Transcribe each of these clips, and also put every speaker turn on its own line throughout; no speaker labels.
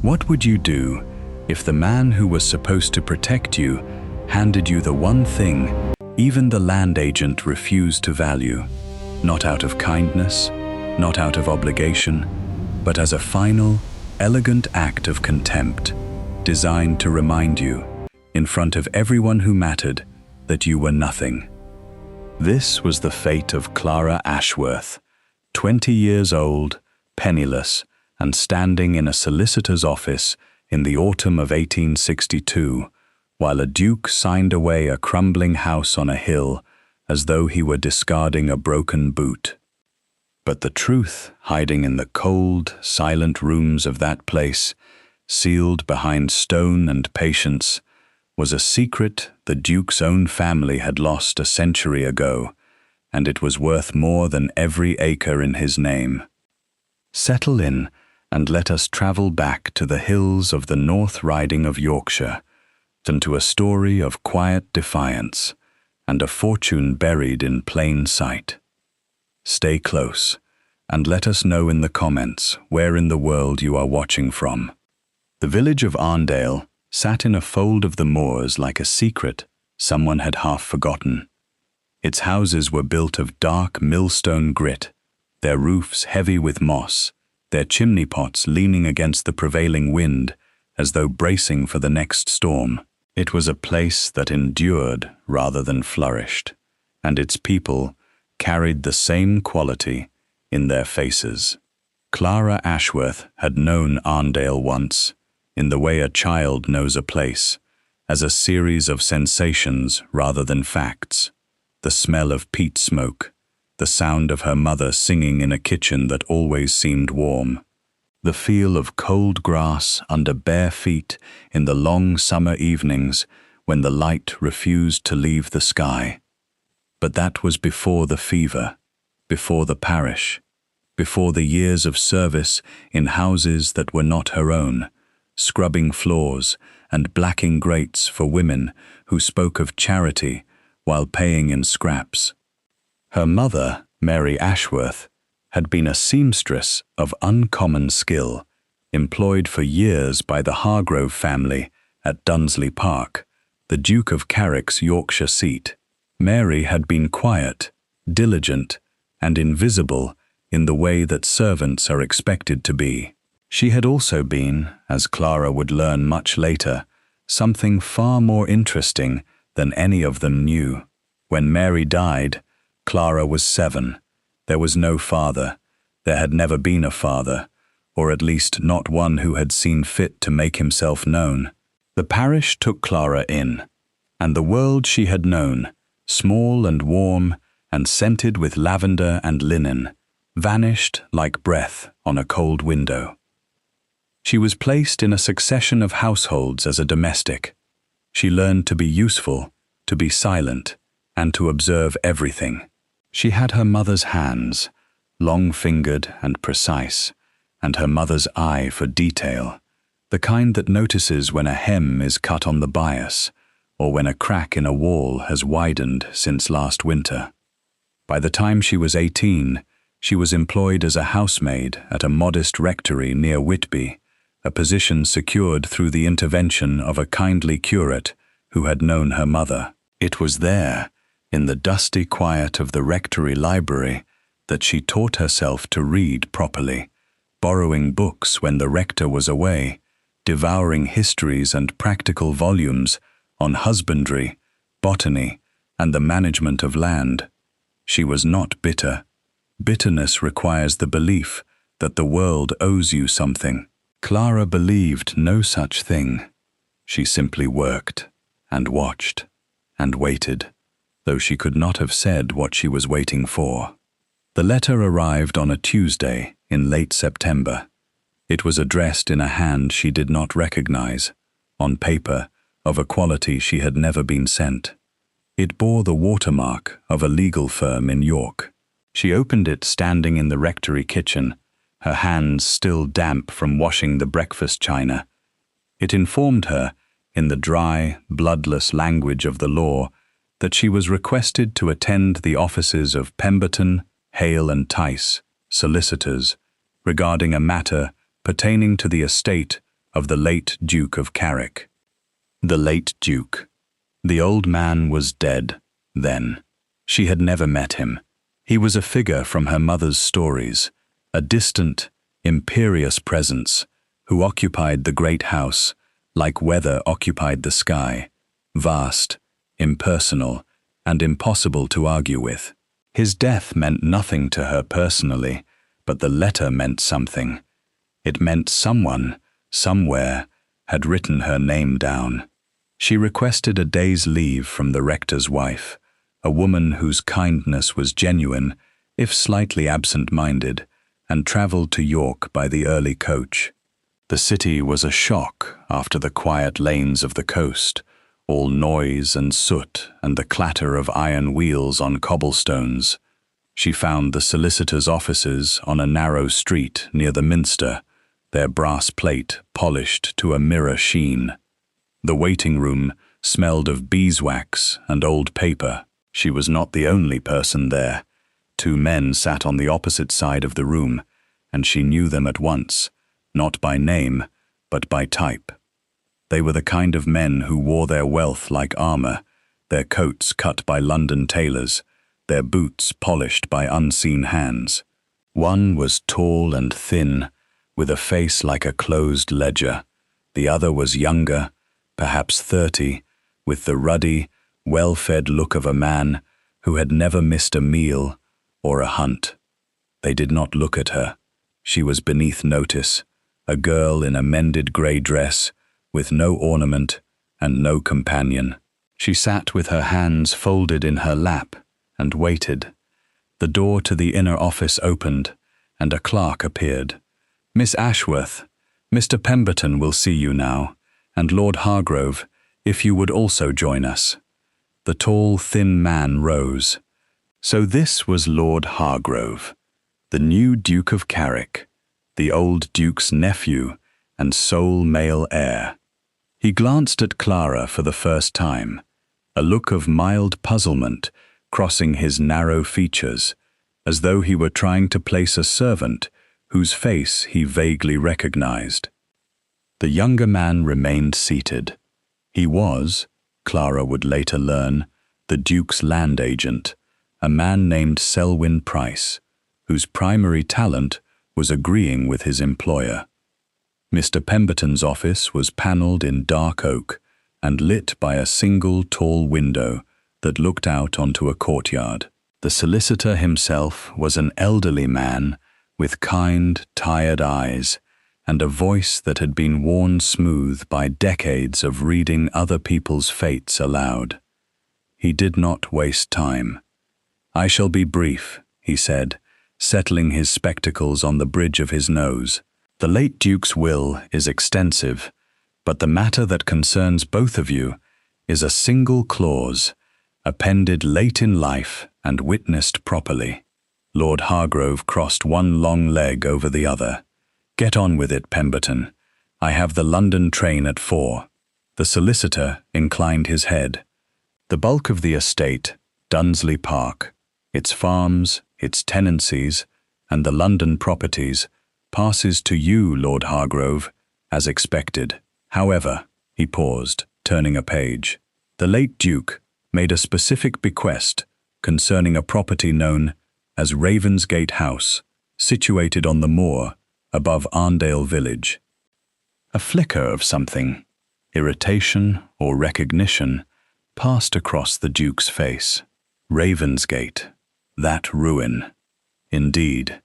What would you do if the man who was supposed to protect you handed you the one thing even the land agent refused to value, not out of kindness, not out of obligation, but as a final, elegant act of contempt, designed to remind you, in front of everyone who mattered, that you were nothing? This was the fate of Clara Ashworth, 20 years old, penniless, and standing in a solicitor's office in the autumn of 1862, while a duke signed away a crumbling house on a hill as though he were discarding a broken boot. But the truth hiding in the cold, silent rooms of that place, sealed behind stone and patience, was a secret the duke's own family had lost a century ago, and it was worth more than every acre in his name. Settle in and let us travel back to the hills of the North Riding of Yorkshire, and to a story of quiet defiance and a fortune buried in plain sight. Stay close, and let us know in the comments where in the world you are watching from. The village of Arndale sat in a fold of the moors like a secret someone had half forgotten. Its houses were built of dark millstone grit, their roofs heavy with moss, their chimney pots leaning against the prevailing wind as though bracing for the next storm. It was a place that endured rather than flourished, and its people carried the same quality in their faces. Clara Ashworth had known Arndale once, in the way a child knows a place, as a series of sensations rather than facts. The smell of peat smoke, the sound of her mother singing in a kitchen that always seemed warm, the feel of cold grass under bare feet in the long summer evenings when the light refused to leave the sky. But that was before the fever, before the parish, before the years of service in houses that were not her own, scrubbing floors and blacking grates for women who spoke of charity while paying in scraps. Her mother, Mary Ashworth, had been a seamstress of uncommon skill, employed for years by the Hargrove family at Dunsley Park, the Duke of Carrick's Yorkshire seat. Mary had been quiet, diligent, and invisible in the way that servants are expected to be. She had also been, as Clara would learn much later, something far more interesting than any of them knew. When Mary died, Clara was 7. There was no father. There had never been a father, or at least not one who had seen fit to make himself known. The parish took Clara in, and the world she had known, small and warm and scented with lavender and linen, vanished like breath on a cold window. She was placed in a succession of households as a domestic. She learned to be useful, to be silent, and to observe everything. She had her mother's hands, long-fingered and precise, and her mother's eye for detail, the kind that notices when a hem is cut on the bias, or when a crack in a wall has widened since last winter. By the time she was 18, she was employed as a housemaid at a modest rectory near Whitby, a position secured through the intervention of a kindly curate who had known her mother. It was there, in the dusty quiet of the rectory library, that she taught herself to read properly, borrowing books when the rector was away, devouring histories and practical volumes on husbandry, botany, and the management of land. She was not bitter. Bitterness requires the belief that the world owes you something. Clara believed no such thing. She simply worked, and watched, and waited, though she could not have said what she was waiting for. The letter arrived on a Tuesday in late September. It was addressed in a hand she did not recognize, on paper of a quality she had never been sent. It bore the watermark of a legal firm in York. She opened it standing in the rectory kitchen, her hands still damp from washing the breakfast china. It informed her, in the dry, bloodless language of the law, that she was requested to attend the offices of Pemberton, Hale and Tice, solicitors, regarding a matter pertaining to the estate of the late Duke of Carrick. The late Duke. The old man was dead, then. She had never met him. He was a figure from her mother's stories, a distant, imperious presence, who occupied the great house, like weather occupied the sky, vast, impersonal, and impossible to argue with. His death meant nothing to her personally, but the letter meant something. It meant someone, somewhere, had written her name down. She requested a day's leave from the rector's wife, a woman whose kindness was genuine, if slightly absent-minded, and travelled to York by the early coach. The city was a shock after the quiet lanes of the coast, all noise and soot and the clatter of iron wheels on cobblestones. She found the solicitor's offices on a narrow street near the Minster, their brass plate polished to a mirror sheen. The waiting room smelled of beeswax and old paper. She was not the only person there. 2 men sat on the opposite side of the room, and she knew them at once, not by name, but by type. They were the kind of men who wore their wealth like armour, their coats cut by London tailors, their boots polished by unseen hands. One was tall and thin, with a face like a closed ledger. The other was younger, perhaps 30, with the ruddy, well-fed look of a man who had never missed a meal or a hunt. They did not look at her. She was beneath notice, a girl in a mended grey dress, with no ornament and no companion. She sat with her hands folded in her lap and waited. The door to the inner office opened, and a clerk appeared. "Miss Ashworth, Mr. Pemberton will see you now, and Lord Hargrove, if you would also join us." The tall, thin man rose. So this was Lord Hargrove, the new Duke of Carrick, the old Duke's nephew and sole male heir. He glanced at Clara for the first time, a look of mild puzzlement crossing his narrow features, as though he were trying to place a servant whose face he vaguely recognized. The younger man remained seated. He was, Clara would later learn, the Duke's land agent, a man named Selwyn Price, whose primary talent was agreeing with his employer. Mr. Pemberton's office was panelled in dark oak and lit by a single tall window that looked out onto a courtyard. The solicitor himself was an elderly man with kind, tired eyes and a voice that had been worn smooth by decades of reading other people's fates aloud. He did not waste time. "I shall be brief," he said, settling his spectacles on the bridge of his nose. "The late Duke's will is extensive, but the matter that concerns both of you is a single clause, appended late in life and witnessed properly." Lord Hargrove crossed one long leg over the other. "Get on with it, Pemberton. I have the London train at 4. The solicitor inclined his head. "The bulk of the estate, Dunsley Park, its farms, its tenancies, and the London properties, passes to you, Lord Hargrove, as expected. However," he paused, turning a page, "the late Duke made a specific bequest concerning a property known as Ravensgate House, situated on the moor above Arndale village." A flicker of something, irritation or recognition, passed across the Duke's face. Ravensgate, that ruin. Indeed,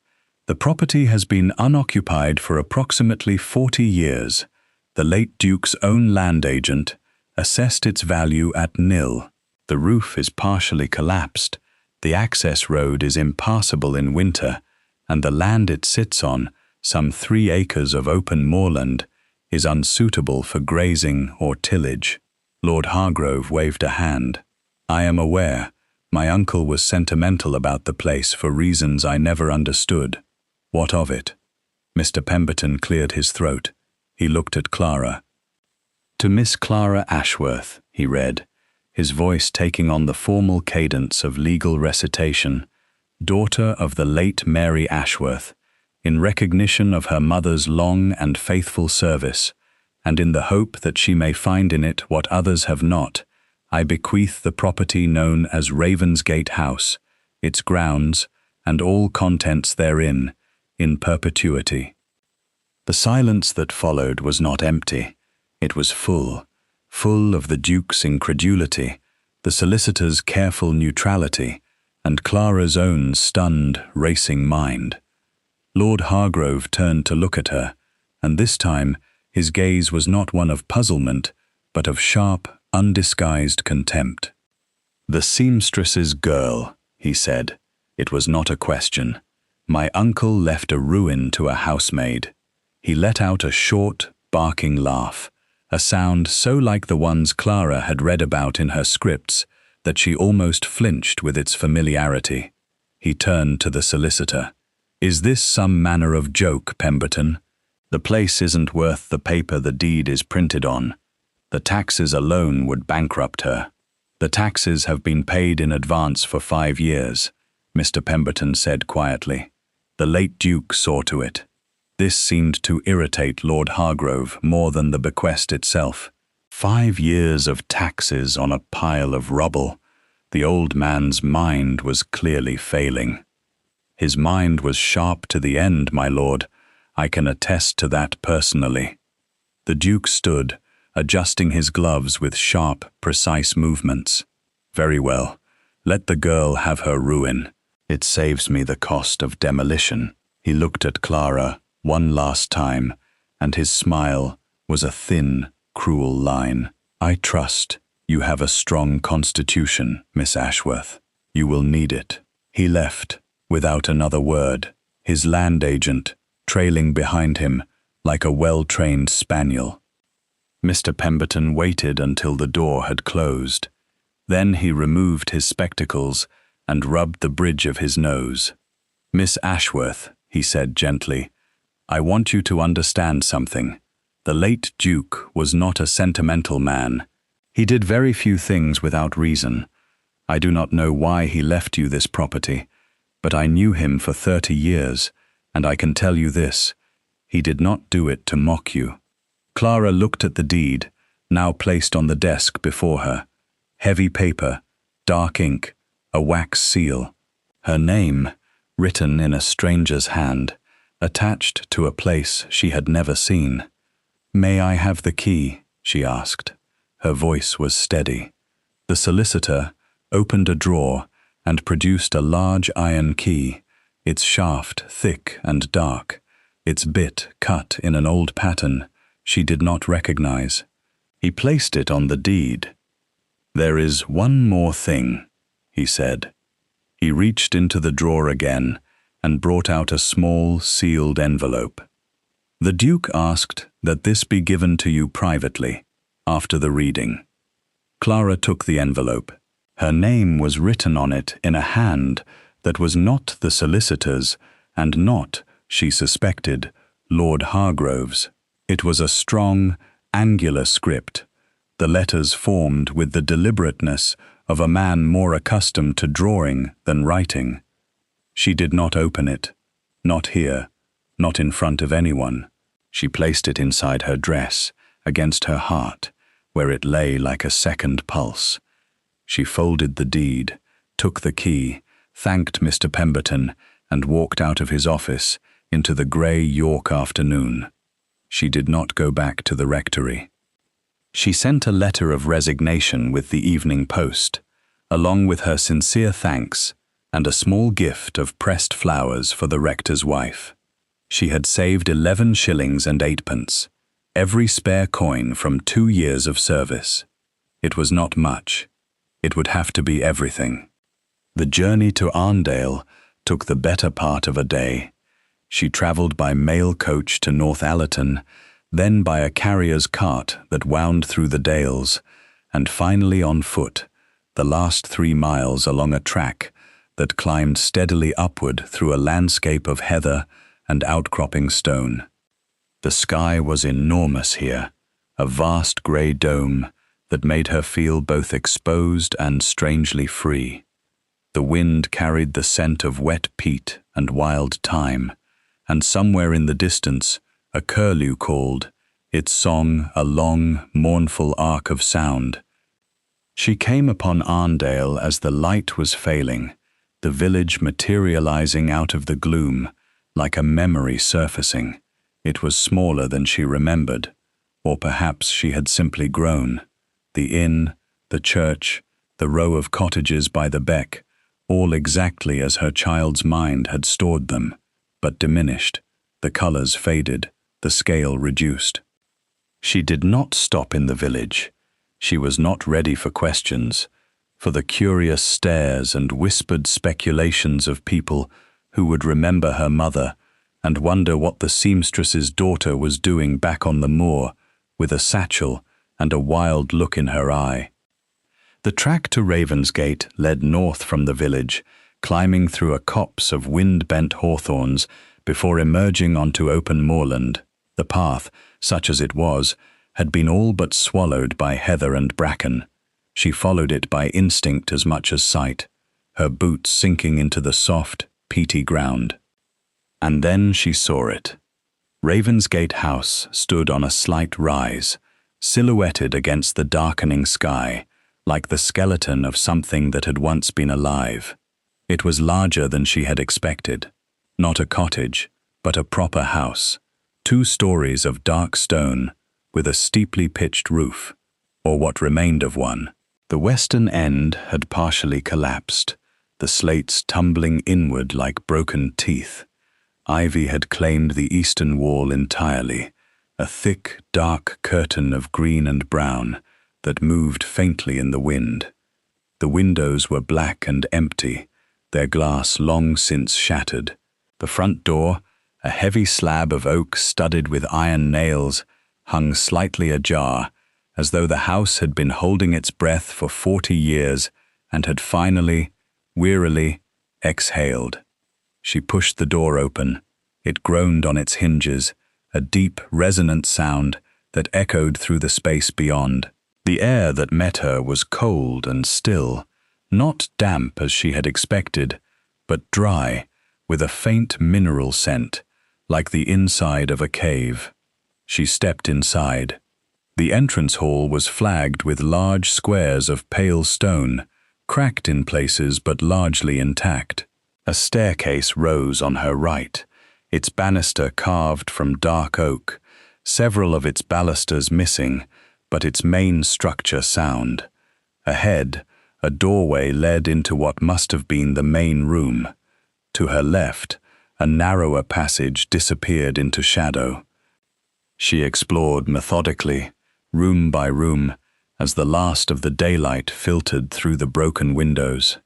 the property has been unoccupied for approximately 40 years. The late Duke's own land agent assessed its value at nil. The roof is partially collapsed, the access road is impassable in winter, and the land it sits on, some 3 acres of open moorland, is unsuitable for grazing or tillage. Lord Hargrove waved a hand. "I am aware. My uncle was sentimental about the place for reasons I never understood. What of it?" Mr. Pemberton cleared his throat. He looked at Clara. "To Miss Clara Ashworth," he read, his voice taking on the formal cadence of legal recitation, "daughter of the late Mary Ashworth, in recognition of her mother's long and faithful service, and in the hope that she may find in it what others have not, I bequeath the property known as Ravensgate House, its grounds, and all contents therein, in perpetuity." The silence that followed was not empty. It was full of the Duke's incredulity, the solicitor's careful neutrality, and Clara's own stunned, racing mind. Lord Hargrove turned to look at her, and this time his gaze was not one of puzzlement, but of sharp, undisguised contempt. "The seamstress's girl," he said. "It was not a question. My uncle left a ruin to a housemaid." He let out a short, barking laugh, a sound so like the ones Clara had read about in her scripts that she almost flinched with its familiarity. He turned to the solicitor. "Is this some manner of joke, Pemberton? The place isn't worth the paper the deed is printed on. The taxes alone would bankrupt her." "The taxes have been paid in advance for 5 years," Mr. Pemberton said quietly. "The late Duke saw to it." This seemed to irritate Lord Hargrove more than the bequest itself. 5 years of taxes on a pile of rubble. The old man's mind was clearly failing. "His mind was sharp to the end, my lord. I can attest to that personally." The Duke stood, adjusting his gloves with sharp, precise movements. "Very well. Let the girl have her ruin. It saves me the cost of demolition." He looked at Clara one last time, and his smile was a thin, cruel line. "I trust you have a strong constitution, Miss Ashworth. You will need it." He left, without another word, his land agent trailing behind him like a well-trained spaniel. Mr. Pemberton waited until the door had closed. Then he removed his spectacles and rubbed the bridge of his nose. "Miss Ashworth," he said gently, "I want you to understand something. The late Duke was not a sentimental man. He did very few things without reason. I do not know why he left you this property, but I knew him for 30 years, and I can tell you this, he did not do it to mock you." Clara looked at the deed, now placed on the desk before her. Heavy paper, dark ink, a wax seal. Her name, written in a stranger's hand, attached to a place she had never seen. "May I have the key?" she asked. Her voice was steady. The solicitor opened a drawer and produced a large iron key, its shaft thick and dark, its bit cut in an old pattern she did not recognize. He placed it on the deed. "There is one more thing," he said. He reached into the drawer again and brought out a small, sealed envelope. "The Duke asked that this be given to you privately, after the reading." Clara took the envelope. Her name was written on it in a hand that was not the solicitor's and not, she suspected, Lord Hargrove's. It was a strong, angular script, the letters formed with the deliberateness of a man more accustomed to drawing than writing. She did not open it, not here, not in front of anyone. She placed it inside her dress, against her heart, where it lay like a second pulse. She folded the deed, took the key, thanked Mr. Pemberton, and walked out of his office into the grey York afternoon. She did not go back to the rectory. She sent a letter of resignation with the evening post, along with her sincere thanks and a small gift of pressed flowers for the rector's wife. She had saved 11 shillings and 8pence, every spare coin from 2 years of service. It was not much. It would have to be everything. The journey to Arndale took the better part of a day. She travelled by mail coach to North Allerton, then by a carrier's cart that wound through the dales, and finally on foot, the last 3 miles along a track that climbed steadily upward through a landscape of heather and outcropping stone. The sky was enormous here, a vast grey dome that made her feel both exposed and strangely free. The wind carried the scent of wet peat and wild thyme, and somewhere in the distance a curlew called, its song a long, mournful arc of sound. She came upon Arndale as the light was failing, the village materializing out of the gloom, like a memory surfacing. It was smaller than she remembered, or perhaps she had simply grown. The inn, the church, the row of cottages by the beck, all exactly as her child's mind had stored them, but diminished. The colors faded, the scale reduced. She did not stop in the village. She was not ready for questions, for the curious stares and whispered speculations of people who would remember her mother and wonder what the seamstress's daughter was doing back on the moor, with a satchel and a wild look in her eye. The track to Ravensgate led north from the village, climbing through a copse of wind-bent hawthorns before emerging onto open moorland. The path, such as it was, had been all but swallowed by heather and bracken. She followed it by instinct as much as sight, her boots sinking into the soft, peaty ground. And then she saw it. Ravensgate House stood on a slight rise, silhouetted against the darkening sky, like the skeleton of something that had once been alive. It was larger than she had expected. Not a cottage, but a proper house. 2 stories of dark stone, with a steeply pitched roof, or what remained of one. The western end had partially collapsed, the slates tumbling inward like broken teeth. Ivy had claimed the eastern wall entirely, a thick, dark curtain of green and brown that moved faintly in the wind. The windows were black and empty, their glass long since shattered. The front door, a heavy slab of oak studded with iron nails, hung slightly ajar, as though the house had been holding its breath for 40 years and had finally, wearily, exhaled. She pushed the door open. It groaned on its hinges, a deep, resonant sound that echoed through the space beyond. The air that met her was cold and still, not damp as she had expected, but dry, with a faint mineral scent, like the inside of a cave. She stepped inside. The entrance hall was flagged with large squares of pale stone, cracked in places but largely intact. A staircase rose on her right, its banister carved from dark oak, several of its balusters missing, but its main structure sound. Ahead, a doorway led into what must have been the main room. To her left, a narrower passage disappeared into shadow. She explored methodically, room by room, as the last of the daylight filtered through the broken windows.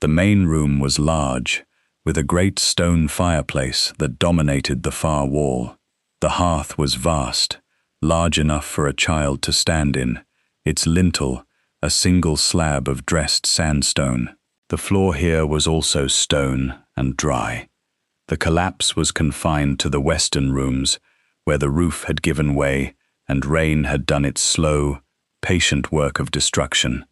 The main room was large, with a great stone fireplace that dominated the far wall. The hearth was vast, large enough for a child to stand in, its lintel a single slab of dressed sandstone. The floor here was also stone and dry. The collapse was confined to the western rooms, where the roof had given way and rain had done its slow, patient work of destruction.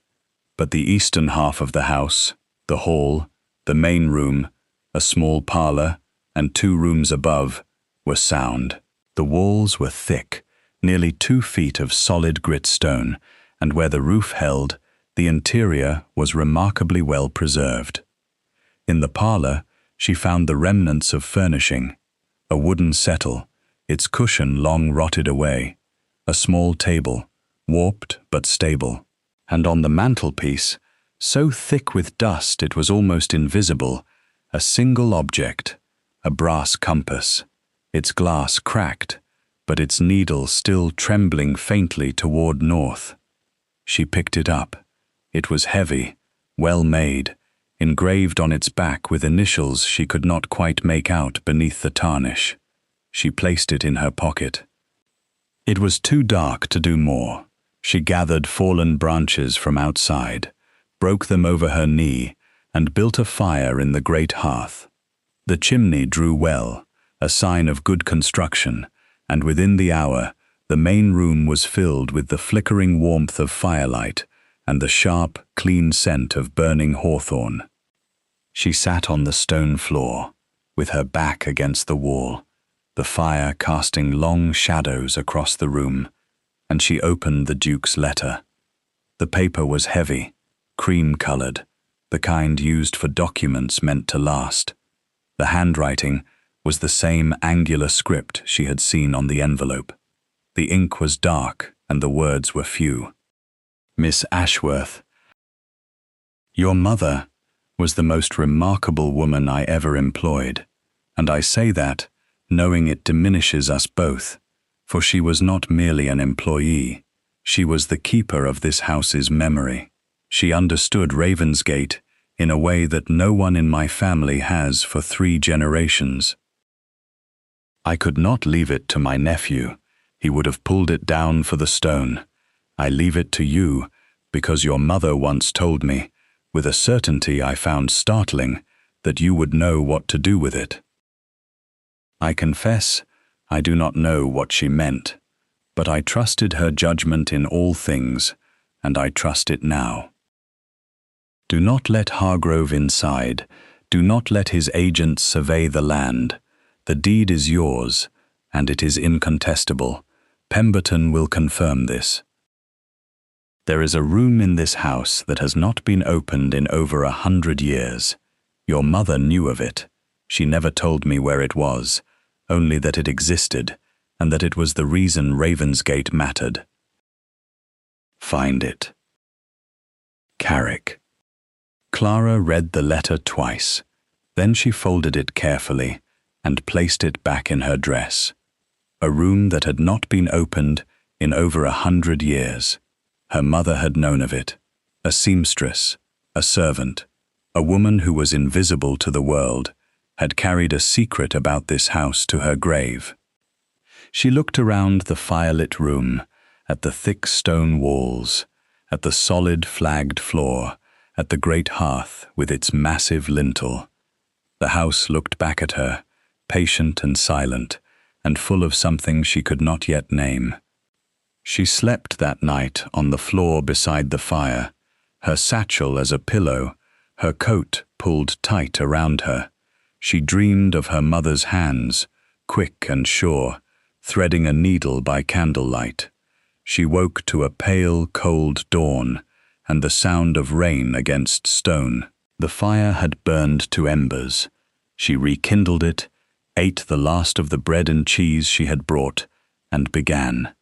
But the eastern half of the house, the hall, the main room, a small parlor, and 2 rooms above, were sound. The walls were thick, nearly 2 feet of solid grit stone, and where the roof held, the interior was remarkably well preserved. In the parlor, she found the remnants of furnishing: a wooden settle, its cushion long rotted away, a small table, warped but stable, and on the mantelpiece, so thick with dust it was almost invisible, a single object, a brass compass, its glass cracked, but its needle still trembling faintly toward north. She picked it up. It was heavy, well made, engraved on its back with initials she could not quite make out beneath the tarnish. She placed it in her pocket. It was too dark to do more. She gathered fallen branches from outside, broke them over her knee, and built a fire in the great hearth. The chimney drew well, a sign of good construction, and within the hour, the main room was filled with the flickering warmth of firelight and the sharp, clean scent of burning hawthorn. She sat on the stone floor, with her back against the wall, the fire casting long shadows across the room, and she opened the Duke's letter. The paper was heavy, cream-colored, the kind used for documents meant to last. The handwriting was the same angular script she had seen on the envelope. The ink was dark and the words were few. Miss Ashworth, your mother was the most remarkable woman I ever employed, and I say that, knowing it diminishes us both, for she was not merely an employee, she was the keeper of this house's memory. She understood Ravensgate in a way that no one in my family has for 3 generations. I could not leave it to my nephew. He would have pulled it down for the stone. I leave it to you because your mother once told me, with a certainty I found startling, that you would know what to do with it. I confess I do not know what she meant, but I trusted her judgment in all things, and I trust it now. Do not let Hargrove inside. Do not let his agents survey the land. The deed is yours, and it is incontestable. Pemberton will confirm this. There is a room in this house that has not been opened in over 100 years. Your mother knew of it. She never told me where it was, only that it existed, and that it was the reason Ravensgate mattered. Find it. Carrick. Clara read the letter twice. Then she folded it carefully and placed it back in her dress. A room that had not been opened in over 100 years. Her mother had known of it. A seamstress, a servant, a woman who was invisible to the world, had carried a secret about this house to her grave. She looked around the firelit room, at the thick stone walls, at the solid flagged floor, at the great hearth with its massive lintel. The house looked back at her, patient and silent, and full of something she could not yet name. She slept that night on the floor beside the fire, her satchel as a pillow, her coat pulled tight around her. She dreamed of her mother's hands, quick and sure, threading a needle by candlelight. She woke to a pale, cold dawn, and the sound of rain against stone. The fire had burned to embers. She rekindled it, ate the last of the bread and cheese she had brought, and began.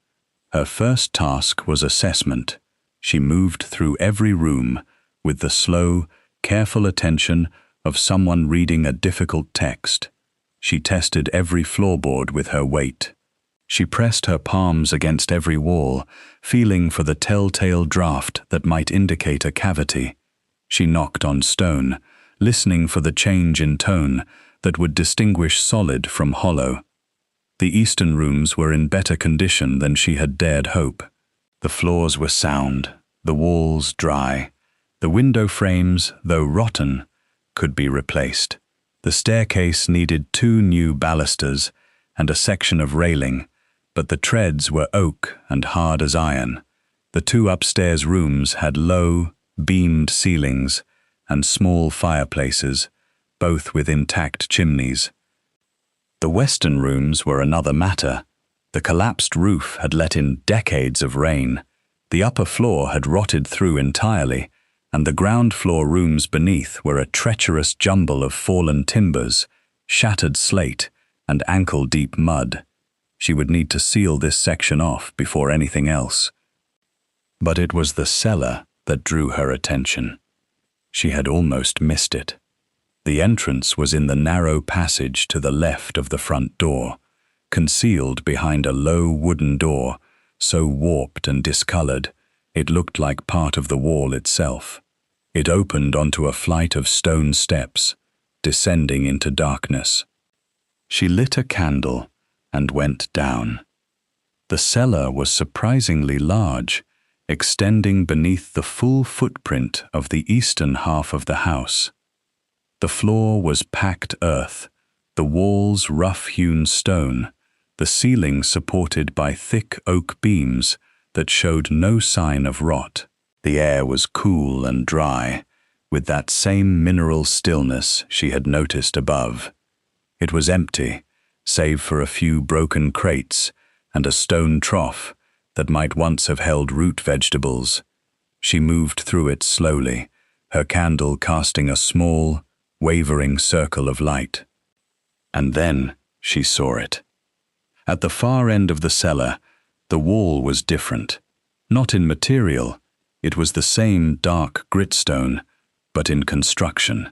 Her first task was assessment. She moved through every room with the slow, careful attention of someone reading a difficult text. She tested every floorboard with her weight. She pressed her palms against every wall, feeling for the telltale draught that might indicate a cavity. She knocked on stone, listening for the change in tone that would distinguish solid from hollow. The eastern rooms were in better condition than she had dared hope. The floors were sound, the walls dry. The window frames, though rotten, could be replaced. The staircase needed 2 new balusters and a section of railing, but the treads were oak and hard as iron. The 2 upstairs rooms had low, beamed ceilings and small fireplaces, both with intact chimneys. The western rooms were another matter. The collapsed roof had let in decades of rain. The upper floor had rotted through entirely, and the ground floor rooms beneath were a treacherous jumble of fallen timbers, shattered slate, and ankle-deep mud. She would need to seal this section off before anything else. But it was the cellar that drew her attention. She had almost missed it. The entrance was in the narrow passage to the left of the front door, concealed behind a low wooden door, so warped and discolored it looked like part of the wall itself. It opened onto a flight of stone steps, descending into darkness. She lit a candle and went down. The cellar was surprisingly large, extending beneath the full footprint of the eastern half of the house. The floor was packed earth, the walls rough-hewn stone, the ceiling supported by thick oak beams that showed no sign of rot. The air was cool and dry, with that same mineral stillness she had noticed above. It was empty, save for a few broken crates and a stone trough that might once have held root vegetables. She moved through it slowly, her candle casting a small, wavering circle of light. And then she saw it. At the far end of the cellar, the wall was different. Not in material, it was the same dark gritstone, but in construction.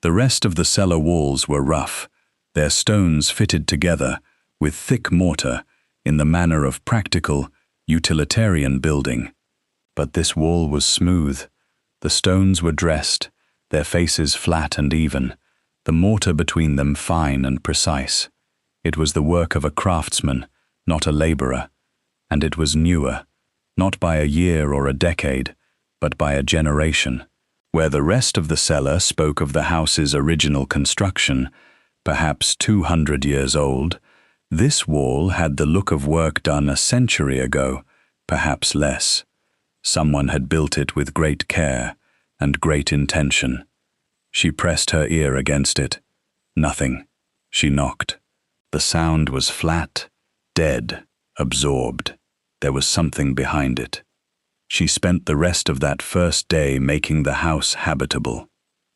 The rest of the cellar walls were rough, their stones fitted together with thick mortar in the manner of practical, utilitarian building. But this wall was smooth. The stones were dressed, their faces flat and even, the mortar between them fine and precise. It was the work of a craftsman, not a laborer, and it was newer, not by a year or a decade, but by a generation. Where the rest of the cellar spoke of the house's original construction, perhaps 200 years old, this wall had the look of work done a century ago, perhaps less. Someone had built it with great care and great intention. She pressed her ear against it. Nothing. She knocked. The sound was flat, dead, absorbed. There was something behind it. She spent the rest of that first day making the house habitable.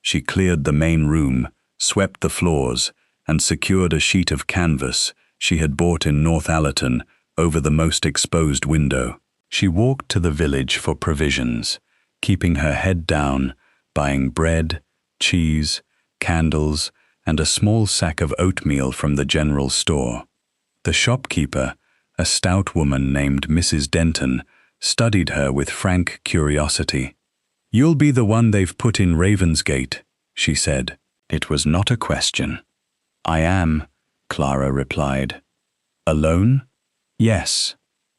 She cleared the main room, swept the floors, and secured a sheet of canvas she had bought in North Allerton over the most exposed window. She walked to the village for provisions, keeping her head down, buying bread, cheese, candles, and a small sack of oatmeal from the general store. The shopkeeper, a stout woman named Mrs. Denton, studied her with frank curiosity. "You'll be the one they've put in Ravensgate," she said. It was not a question. "I am," Clara replied. "Alone?" "Yes."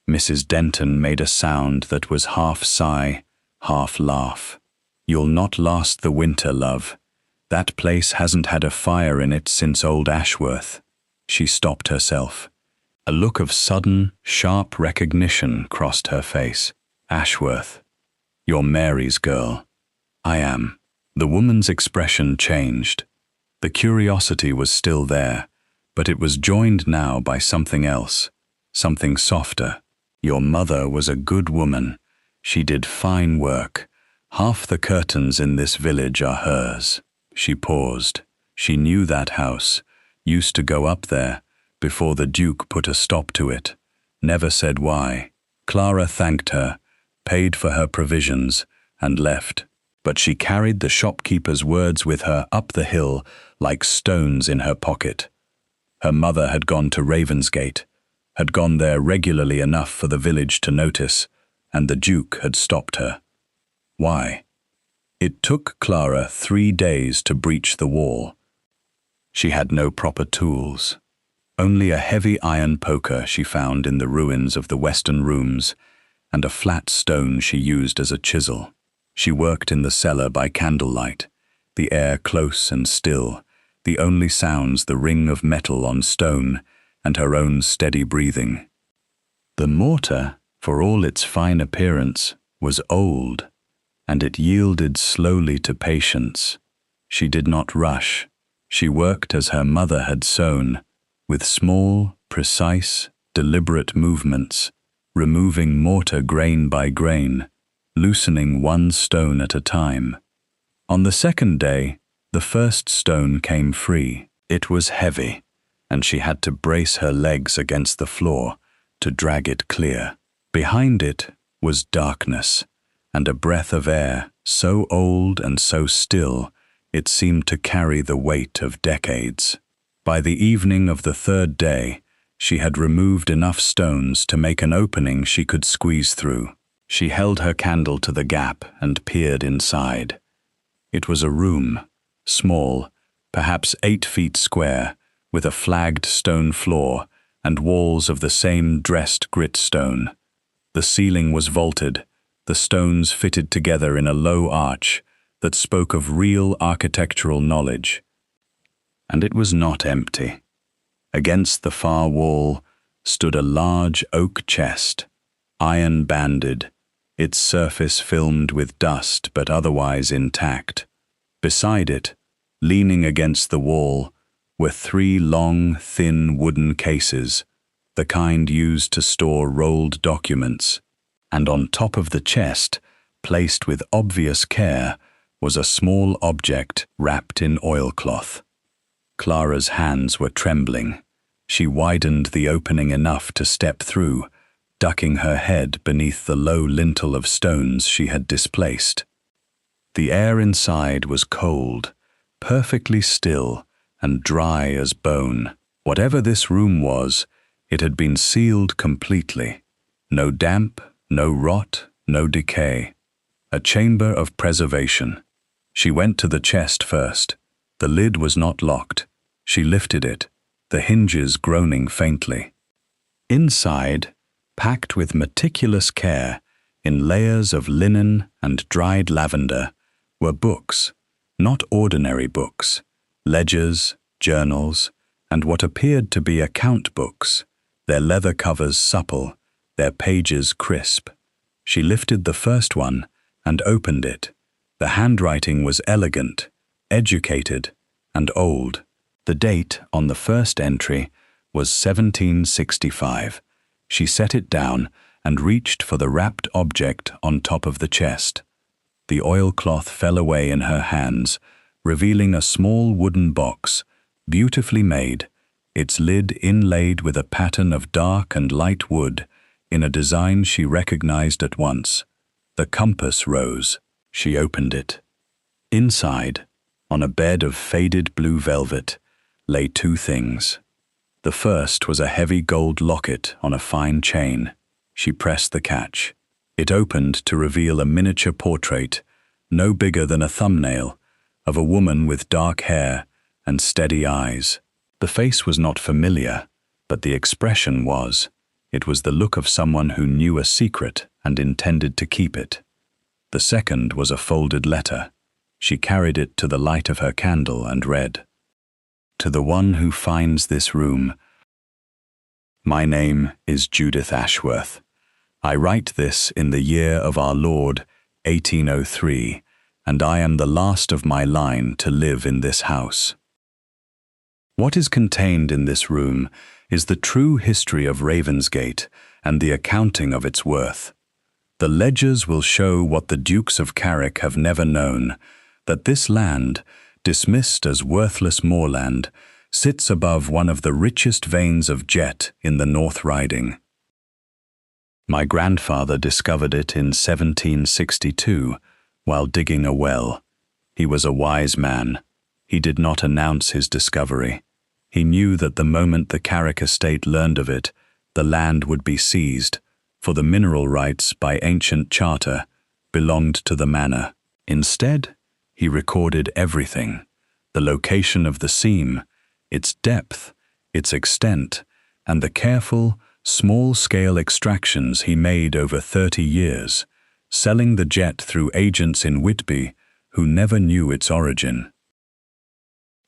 Mrs. Denton made a sound that was half sigh, half laugh. "You'll not last the winter, love. That place hasn't had a fire in it since old Ashworth." She stopped herself. A look of sudden, sharp recognition crossed her face. "Ashworth. You're Mary's girl." "I am." The woman's expression changed. The curiosity was still there, but it was joined now by something else, something softer. "Your mother was a good woman. She did fine work. Half the curtains in this village are hers." She paused. She knew that house, used to go up there, before the Duke put a stop to it. Never said why. Clara thanked her, paid for her provisions, and left. But she carried the shopkeeper's words with her up the hill like stones in her pocket. Her mother had gone to Ravensgate, had gone there regularly enough for the village to notice, and the Duke had stopped her. Why? It took Clara 3 days to breach the wall. She had no proper tools. Only a heavy iron poker she found in the ruins of the western rooms, and a flat stone she used as a chisel. She worked in the cellar by candlelight, the air close and still, the only sounds the ring of metal on stone and her own steady breathing. The mortar, for all its fine appearance, was old, and it yielded slowly to patience. She did not rush. She worked as her mother had sown, with small, precise, deliberate movements, removing mortar grain by grain, loosening one stone at a time. On the second day, the first stone came free. It was heavy, and she had to brace her legs against the floor to drag it clear. Behind it was darkness, and a breath of air so old and so still it seemed to carry the weight of decades. By the evening of the third day, she had removed enough stones to make an opening she could squeeze through. She held her candle to the gap and peered inside. It was a room, small, perhaps 8 feet square, with a flagged stone floor and walls of the same dressed gritstone. The ceiling was vaulted, the stones fitted together in a low arch that spoke of real architectural knowledge. And it was not empty. Against the far wall stood a large oak chest, iron-banded, its surface filmed with dust but otherwise intact. Beside it, leaning against the wall, were 3 long, thin wooden cases, the kind used to store rolled documents, and on top of the chest, placed with obvious care, was a small object wrapped in oilcloth. Clara's hands were trembling. She widened the opening enough to step through, ducking her head beneath the low lintel of stones she had displaced. The air inside was cold, perfectly still, and dry as bone. Whatever this room was, it had been sealed completely. No damp, no rot, no decay. A chamber of preservation. She went to the chest first. The lid was not locked. She lifted it, the hinges groaning faintly. Inside, packed with meticulous care, in layers of linen and dried lavender, were books, not ordinary books, ledgers, journals, and what appeared to be account books, their leather covers supple, their pages crisp. She lifted the first one and opened it. The handwriting was elegant, educated, and old. The date on the first entry was 1765. She set it down and reached for the wrapped object on top of the chest. The oilcloth fell away in her hands, revealing a small wooden box, beautifully made, its lid inlaid with a pattern of dark and light wood, in a design she recognized at once. The compass rose. She opened it. Inside, on a bed of faded blue velvet, lay 2 things. The first was a heavy gold locket on a fine chain. She pressed the catch. It opened to reveal a miniature portrait, no bigger than a thumbnail, of a woman with dark hair and steady eyes. The face was not familiar, but the expression was. It was the look of someone who knew a secret and intended to keep it. The second was a folded letter. She carried it to the light of her candle and read, "To the one who finds this room, my name is Judith Ashworth. I write this in the year of our Lord, 1803, and I am the last of my line to live in this house. What is contained in this room is the true history of Ravensgate and the accounting of its worth. The ledgers will show what the Dukes of Carrick have never known, that this land, dismissed as worthless moorland, sits above one of the richest veins of jet in the North Riding. My grandfather discovered it in 1762, while digging a well. He was a wise man. He did not announce his discovery. He knew that the moment the Carrick estate learned of it, the land would be seized, for the mineral rights by ancient charter belonged to the manor. Instead, he recorded everything: the location of the seam, its depth, its extent, and the careful, small-scale extractions he made over 30 years, selling the jet through agents in Whitby who never knew its origin.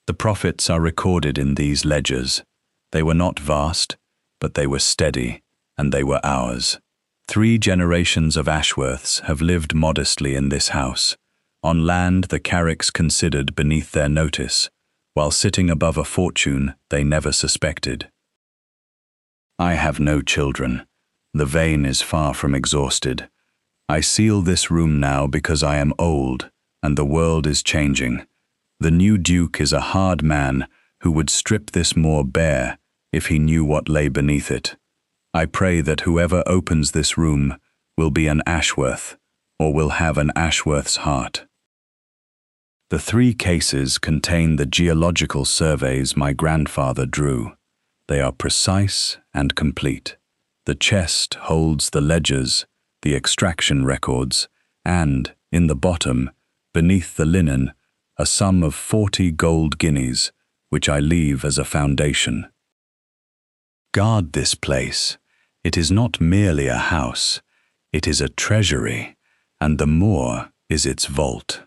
The profits are recorded in these ledgers. They were not vast, but they were steady, and they were ours. 3 generations of Ashworths have lived modestly in this house, on land the Carricks considered beneath their notice, while sitting above a fortune they never suspected. I have no children. The vein is far from exhausted. I seal this room now because I am old, and the world is changing. The new Duke is a hard man who would strip this moor bare if he knew what lay beneath it. I pray that whoever opens this room will be an Ashworth, or will have an Ashworth's heart. The 3 cases contain the geological surveys my grandfather drew. They are precise and complete. The chest holds the ledgers, the extraction records, and, in the bottom, beneath the linen, a sum of 40 gold guineas, which I leave as a foundation. Guard this place. It is not merely a house. It is a treasury, and the moor is its vault.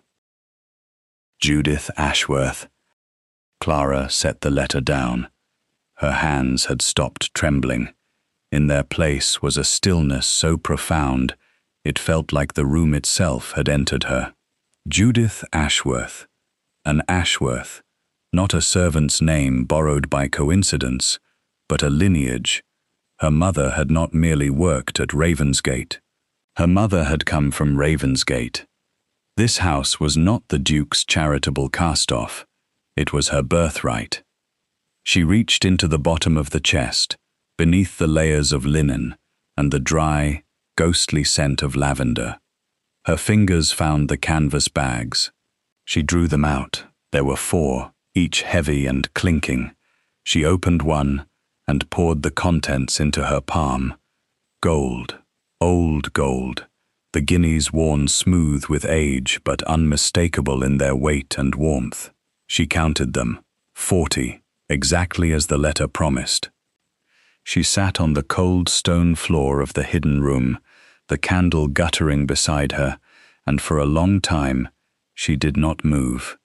Judith Ashworth. Clara set the letter down. Her hands had stopped trembling. In their place was a stillness so profound, it felt like the room itself had entered her. Judith Ashworth. An Ashworth. Not a servant's name borrowed by coincidence, but a lineage. Her mother had not merely worked at Ravensgate. Her mother had come from Ravensgate. This house was not the Duke's charitable cast-off. It was her birthright. She reached into the bottom of the chest, beneath the layers of linen and the dry, ghostly scent of lavender. Her fingers found the canvas bags. She drew them out. There were 4, each heavy and clinking. She opened one and poured the contents into her palm. Gold, old gold, the guineas worn smooth with age but unmistakable in their weight and warmth. She counted them, 40, exactly as the letter promised. She sat on the cold stone floor of the hidden room, the candle guttering beside her, and for a long time she did not move.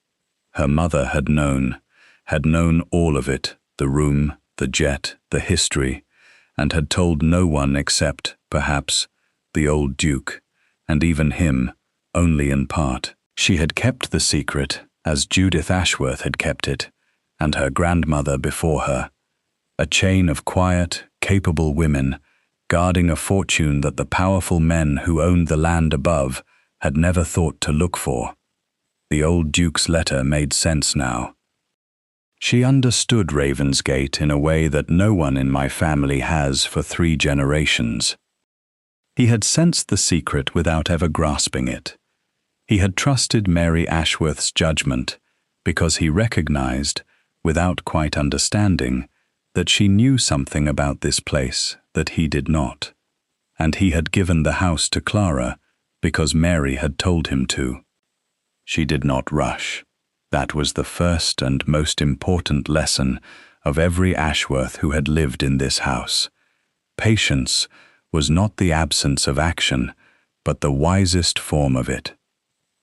Her mother had known all of it, the room, the jet, the history, and had told no one except, perhaps, the old Duke, and even him, only in part. She had kept the secret, as Judith Ashworth had kept it, and her grandmother before her. A chain of quiet, capable women, guarding a fortune that the powerful men who owned the land above had never thought to look for. The old Duke's letter made sense now. She understood Ravensgate in a way that no one in my family has for 3 generations. He had sensed the secret without ever grasping it. He had trusted Mary Ashworth's judgment because he recognized, without quite understanding, that she knew something about this place that he did not. And he had given the house to Clara because Mary had told him to. She did not rush. That was the first and most important lesson of every Ashworth who had lived in this house. Patience was not the absence of action, but the wisest form of it.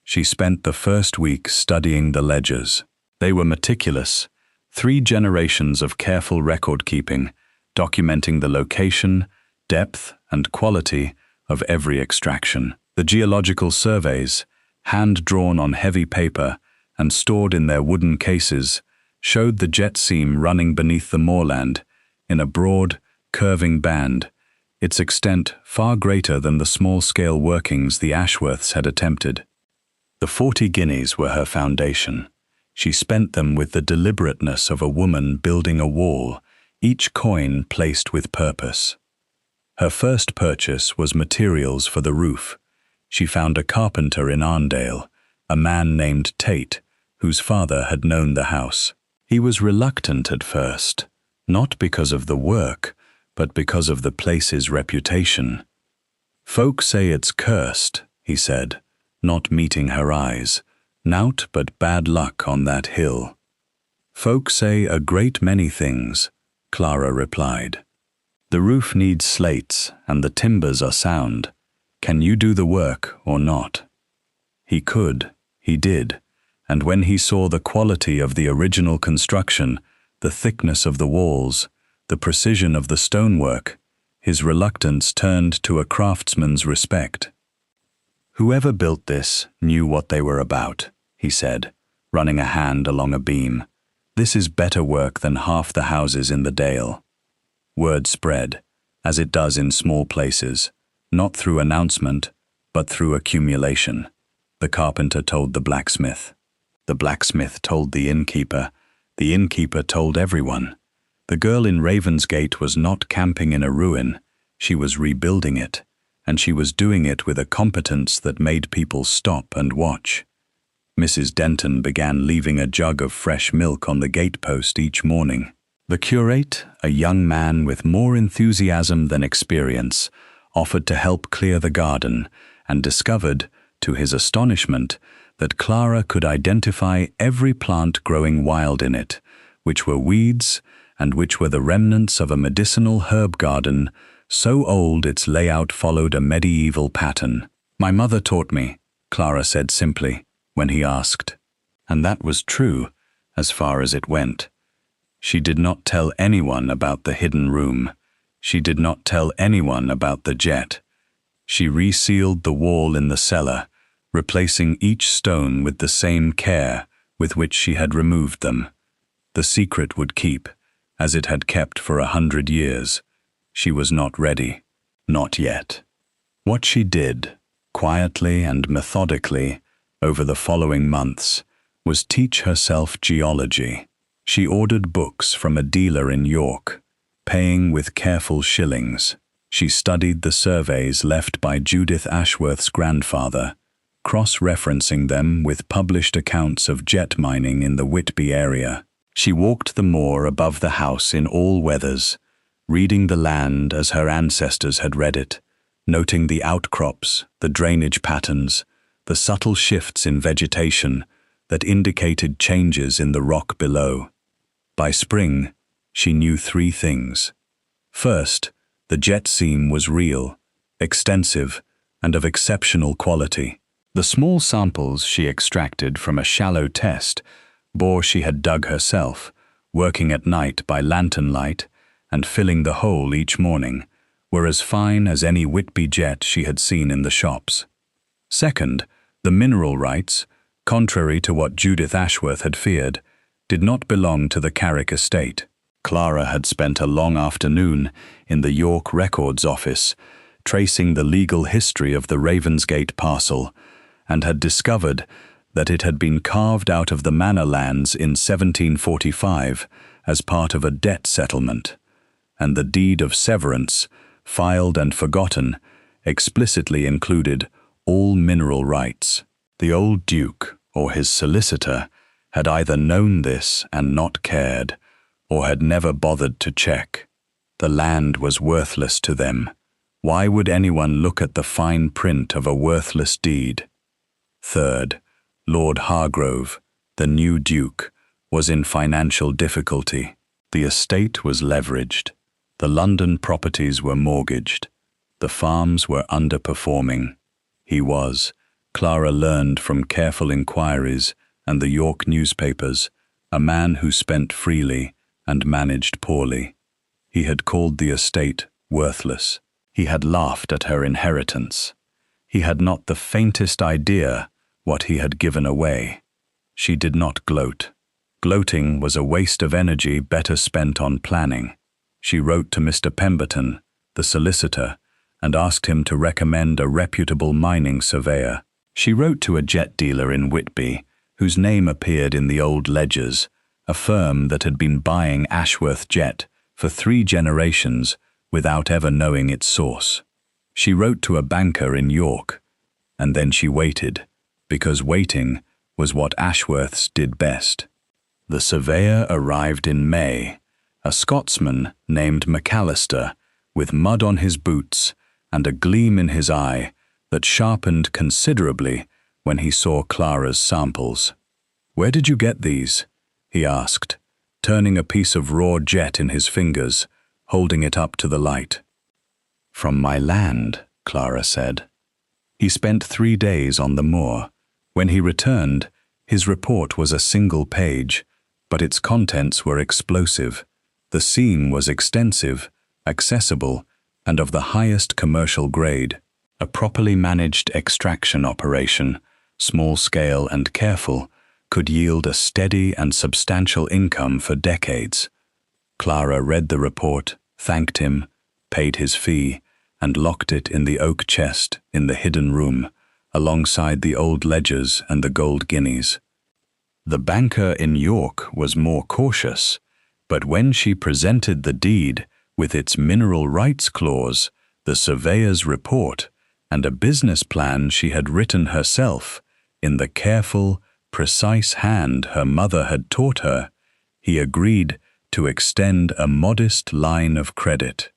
She spent the first week studying the ledgers. They were meticulous, 3 generations of careful record-keeping, documenting the location, depth, and quality of every extraction. The geological surveys, hand-drawn on heavy paper and stored in their wooden cases, showed the jet seam running beneath the moorland in a broad, curving band, its extent far greater than the small-scale workings the Ashworths had attempted. The 40 guineas were her foundation. She spent them with the deliberateness of a woman building a wall, each coin placed with purpose. Her first purchase was materials for the roof. She found a carpenter in Arndale, a man named Tate, whose father had known the house. He was reluctant at first, not because of the work, but because of the place's reputation. "Folk say it's cursed," he said, not meeting her eyes. "Naught but bad luck on that hill." "Folk say a great many things," Clara replied. "The roof needs slates and the timbers are sound. Can you do the work or not?" He could, he did, and when he saw the quality of the original construction, the thickness of the walls, the precision of the stonework, his reluctance turned to a craftsman's respect. "Whoever built this knew what they were about," he said, running a hand along a beam. "This is better work than half the houses in the Dale." Word spread, as it does in small places, not through announcement, but through accumulation. The carpenter told the blacksmith told the innkeeper told everyone. The girl in Ravensgate was not camping in a ruin, she was rebuilding it, and she was doing it with a competence that made people stop and watch. Mrs. Denton began leaving a jug of fresh milk on the gatepost each morning. The curate, a young man with more enthusiasm than experience, offered to help clear the garden and discovered, to his astonishment, that Clara could identify every plant growing wild in it, which were weeds and which were the remnants of a medicinal herb garden so old its layout followed a medieval pattern. "My mother taught me," Clara said simply, when he asked. And that was true, as far as it went. She did not tell anyone about the hidden room. She did not tell anyone about the jet. She resealed the wall in the cellar, replacing each stone with the same care with which she had removed them. The secret would keep, as it had kept for 100 years. She was not ready. Not yet. What she did, quietly and methodically, over the following months, was teach herself geology. She ordered books from a dealer in York, paying with careful shillings. She studied the surveys left by Judith Ashworth's grandfather, cross-referencing them with published accounts of jet mining in the Whitby area. She walked the moor above the house in all weathers, reading the land as her ancestors had read it, noting the outcrops, the drainage patterns, the subtle shifts in vegetation that indicated changes in the rock below. By spring, she knew 3 things. First, the jet seam was real, extensive, and of exceptional quality. The small samples she extracted from a shallow test, bore she had dug herself, working at night by lantern light and filling the hole each morning, were as fine as any Whitby jet she had seen in the shops. Second, the mineral rights, contrary to what Judith Ashworth had feared, did not belong to the Carrick estate. Clara had spent a long afternoon in the York Records Office, tracing the legal history of the Ravensgate parcel, and had discovered that it had been carved out of the manor lands in 1745 as part of a debt settlement, and the deed of severance, filed and forgotten, explicitly included all mineral rights. The old Duke, or his solicitor, had either known this and not cared, or had never bothered to check. The land was worthless to them. Why would anyone look at the fine print of a worthless deed? Third, Lord Hargrove, the new Duke, was in financial difficulty. The estate was leveraged. The London properties were mortgaged. The farms were underperforming. He was, Clara learned from careful inquiries and the York newspapers, a man who spent freely and managed poorly. He had called the estate worthless. He had laughed at her inheritance. He had not the faintest idea what he had given away. She did not gloat. Gloating was a waste of energy better spent on planning. She wrote to Mr. Pemberton, the solicitor, and asked him to recommend a reputable mining surveyor. She wrote to a jet dealer in Whitby, whose name appeared in the old ledgers, a firm that had been buying Ashworth jet for 3 generations without ever knowing its source. She wrote to a banker in York, and then she waited, because waiting was what Ashworths did best. The surveyor arrived in May, a Scotsman named McAllister, with mud on his boots and a gleam in his eye that sharpened considerably when he saw Clara's samples. "Where did you get these?" he asked, turning a piece of raw jet in his fingers, holding it up to the light. "From my land," Clara said. He spent 3 days on the moor. When he returned, his report was a single page, but its contents were explosive. The seam was extensive, accessible, and of the highest commercial grade. A properly managed extraction operation, small-scale and careful, could yield a steady and substantial income for decades. Clara read the report, thanked him, paid his fee, and locked it in the oak chest in the hidden room, alongside the old ledgers and the gold guineas. The banker in York was more cautious, but when she presented the deed with its mineral rights clause, the surveyor's report, and a business plan she had written herself, in the careful, precise hand her mother had taught her, he agreed to extend a modest line of credit.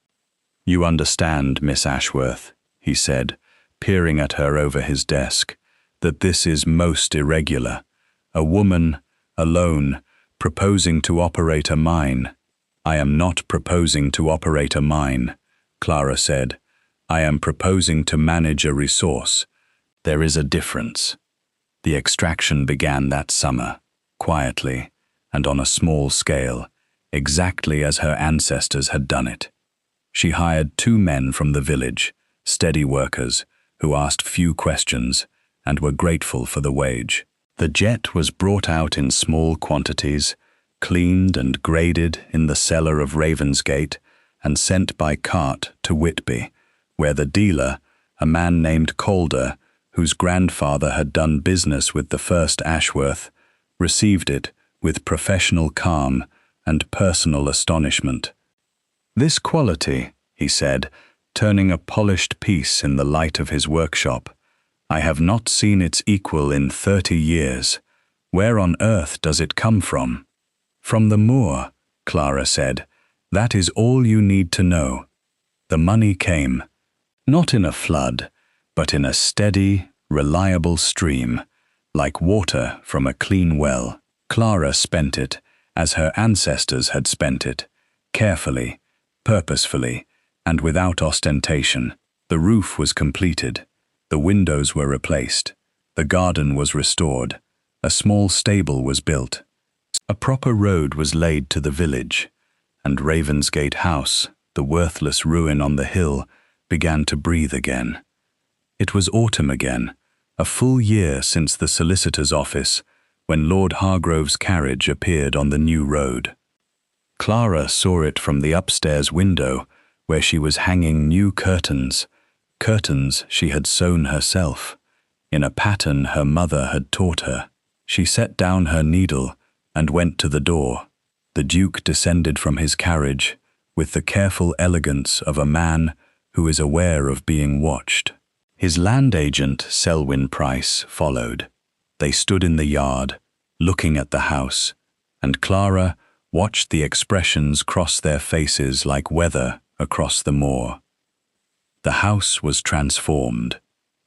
"You understand, Miss Ashworth," he said, peering at her over his desk, "that this is most irregular. A woman, alone, proposing to operate a mine." "I am not proposing to operate a mine," Clara said. "I am proposing to manage a resource. There is a difference." The extraction began that summer, quietly and on a small scale, exactly as her ancestors had done it. She hired 2 men from the village, steady workers, who asked few questions and were grateful for the wage. The jet was brought out in small quantities, cleaned and graded in the cellar of Ravensgate and sent by cart to Whitby, where the dealer, a man named Calder, whose grandfather had done business with the first Ashworth, received it with professional calm and personal astonishment. "This quality," he said, turning a polished piece in the light of his workshop, "I have not seen its equal in 30 years. Where on earth does it come from?" "From the moor," Clara said. "That is all you need to know." The money came, not in a flood, but in a steady, reliable stream, like water from a clean well. Clara spent it, as her ancestors had spent it, carefully, purposefully, and without ostentation. The roof was completed, the windows were replaced, the garden was restored, a small stable was built, a proper road was laid to the village, and Ravensgate House, the worthless ruin on the hill, began to breathe again. It was autumn again, a full year since the solicitor's office, when Lord Hargrove's carriage appeared on the new road. Clara saw it from the upstairs window, where she was hanging new curtains she had sewn herself, in a pattern her mother had taught her. She set down her needle and went to the door. The Duke descended from his carriage with the careful elegance of a man who is aware of being watched. His land agent, Selwyn Price, followed. They stood in the yard, looking at the house, and Clara watched the expressions cross their faces like weather across the moor. The house was transformed.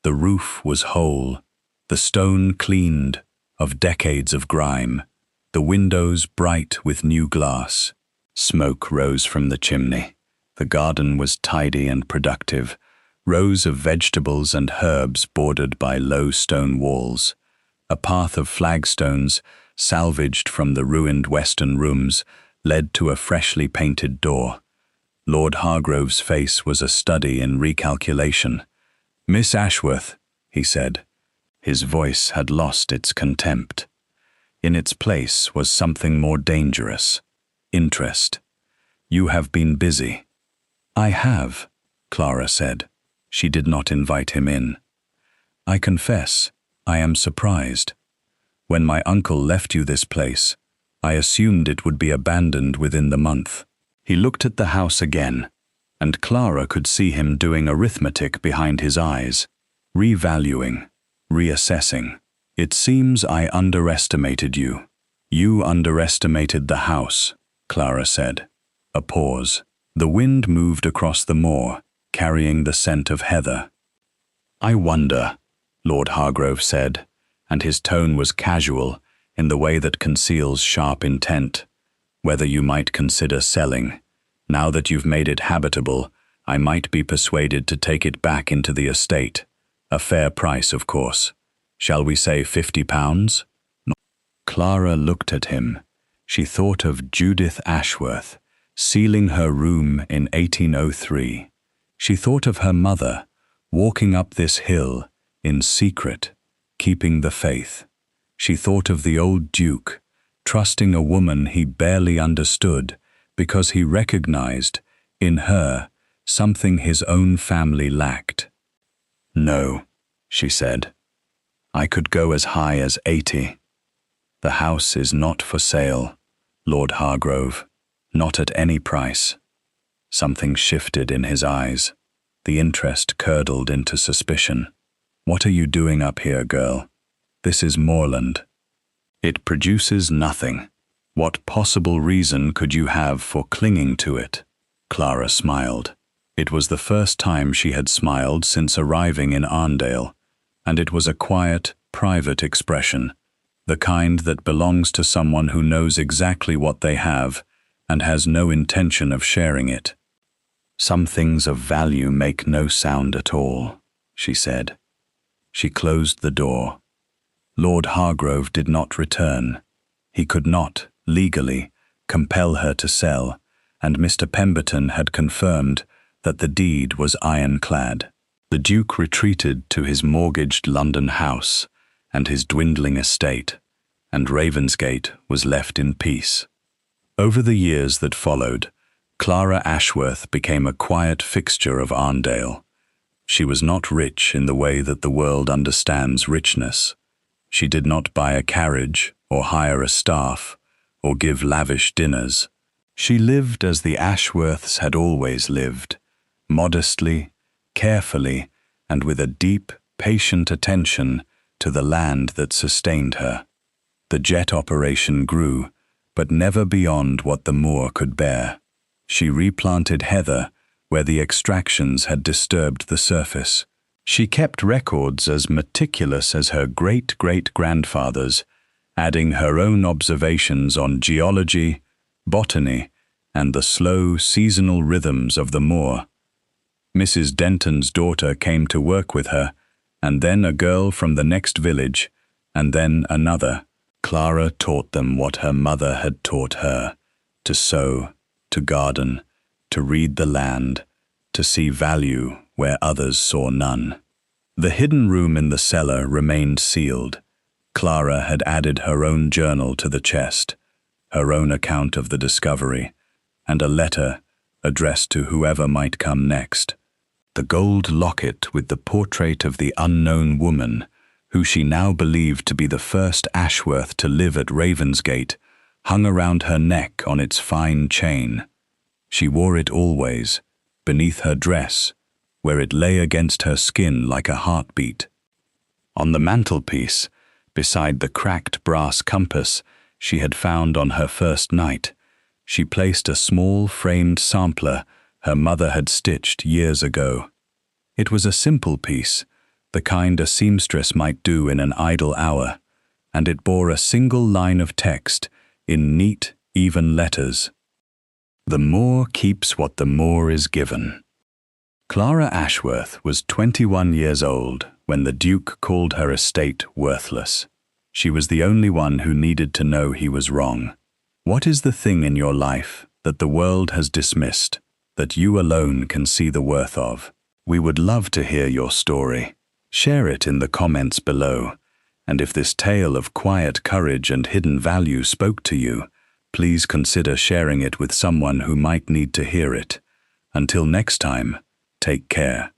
The roof was whole, the stone cleaned of decades of grime, the windows bright with new glass. Smoke rose from the chimney. The garden was tidy and productive, rows of vegetables and herbs bordered by low stone walls. A path of flagstones, salvaged from the ruined western rooms, led to a freshly painted door. Lord Hargrove's face was a study in recalculation. "Miss Ashworth," he said. His voice had lost its contempt. In its place was something more dangerous: interest. "You have been busy." "I have," Clara said. She did not invite him in. "I confess, I am surprised. When my uncle left you this place, I assumed it would be abandoned within the month." He looked at the house again, and Clara could see him doing arithmetic behind his eyes, revaluing, reassessing. "It seems I underestimated you." "You underestimated the house," Clara said. A pause. The wind moved across the moor, carrying the scent of heather. "I wonder," Lord Hargrove said, and his tone was casual in the way that conceals sharp intent, "whether you might consider selling. Now that you've made it habitable, I might be persuaded to take it back into the estate. A fair price, of course. Shall we say £50? Clara looked at him. She thought of Judith Ashworth, sealing her room in 1803. She thought of her mother, walking up this hill, in secret, keeping the faith. She thought of the old Duke, trusting a woman he barely understood because he recognized, in her, something his own family lacked. "No," she said. "I could go as high as 80. The house is not for sale, Lord Hargrove, not at any price." Something shifted in his eyes. The interest curdled into suspicion. "What are you doing up here, girl? This is moorland. It produces nothing. What possible reason could you have for clinging to it?" Clara smiled. It was the first time she had smiled since arriving in Arndale, and it was a quiet, private expression, the kind that belongs to someone who knows exactly what they have and has no intention of sharing it. "Some things of value make no sound at all," she said. She closed the door. Lord Hargrove did not return. He could not, legally, compel her to sell, and Mr. Pemberton had confirmed that the deed was ironclad. The Duke retreated to his mortgaged London house and his dwindling estate, and Ravensgate was left in peace. Over the years that followed, Clara Ashworth became a quiet fixture of Arndale. She was not rich in the way that the world understands richness. She did not buy a carriage or hire a staff or give lavish dinners. She lived as the Ashworths had always lived, modestly, carefully, and with a deep, patient attention to the land that sustained her. The jet operation grew, but never beyond what the moor could bear. She replanted heather where the extractions had disturbed the surface. She kept records as meticulous as her great-great-grandfather's, adding her own observations on geology, botany, and the slow, seasonal rhythms of the moor. Mrs. Denton's daughter came to work with her, and then a girl from the next village, and then another. Clara taught them what her mother had taught her: to sow, to garden, to read the land, to see value where others saw none. The hidden room in the cellar remained sealed. Clara had added her own journal to the chest, her own account of the discovery, and a letter addressed to whoever might come next. The gold locket with the portrait of the unknown woman, who she now believed to be the first Ashworth to live at Ravensgate, hung around her neck on its fine chain. She wore it always, beneath her dress, where it lay against her skin like a heartbeat. On the mantelpiece, beside the cracked brass compass she had found on her first night, she placed a small framed sampler her mother had stitched years ago. It was a simple piece, the kind a seamstress might do in an idle hour, and it bore a single line of text in neat, even letters. The moor keeps what the moor is given. Clara Ashworth was 21 years old when the Duke called her estate worthless. She was the only one who needed to know he was wrong. What is the thing in your life that the world has dismissed, that you alone can see the worth of? We would love to hear your story. Share it in the comments below, and if this tale of quiet courage and hidden value spoke to you, please consider sharing it with someone who might need to hear it. Until next time, take care.